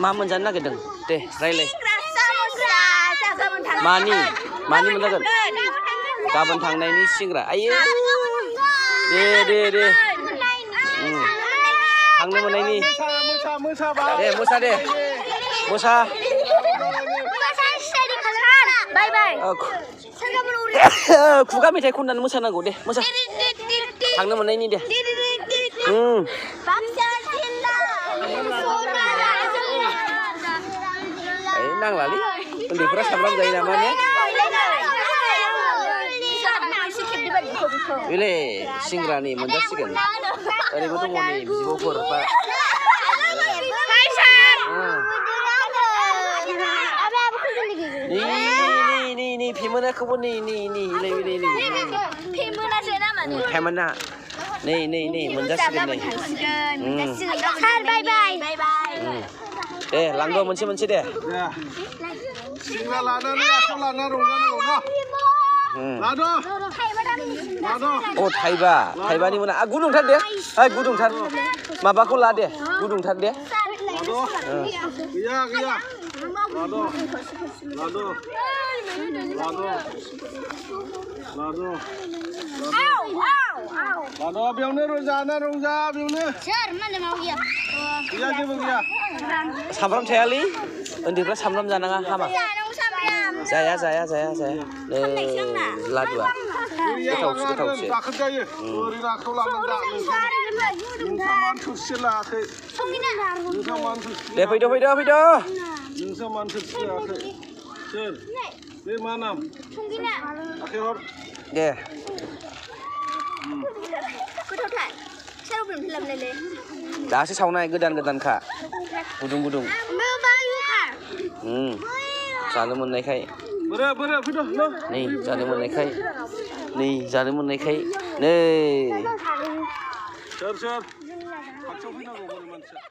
मा मोनजानो नागिरदों दे रायलाय मानि मोनजागोन गाबोन थांनायनि सिंग्रा आयो दे थांनो मोननायनि दे मोसा खुगा मेथाइ खननानै मोसानांगौ दे मोसा थांनो मोननायनि दे नांलालै उन्दैफोरा सामब्राम जायो नामा ने बेले सिंग्रानि मोनजासिगोन ओरैबो दङ नै बिब'फोर बा नि फेमोनाखौबो नै फेमोना नै मोनजासिगोन नै दे लांगौ मोनसे दे सिंग्रा लानानै आखायाव लाना रंजानांगौ न' थाइबानि मोना गुदुंथार दे गुदुंथार माबाखौ ला दे गुदुंथार दे गैया बेयावनो जाना रंजा बेयावनो गैया जेबो गैया सामब्राम थायालै उन्दैफ्रा सामब्राम जानाङा हामा जाया लादुआ गोथावसो जायो ओरै आखायाव लानानै थोरसि लायाखै दे फैदो नोंसा मानो थोरसि लायाखै सोर बे मा नाम आखाइ हर दे दासो सावनाय गोदानखा गुदुं जानो मोननायखाय नै जानो मोननायखाय नै सोर खाथियाव फैनांगौ मानसिया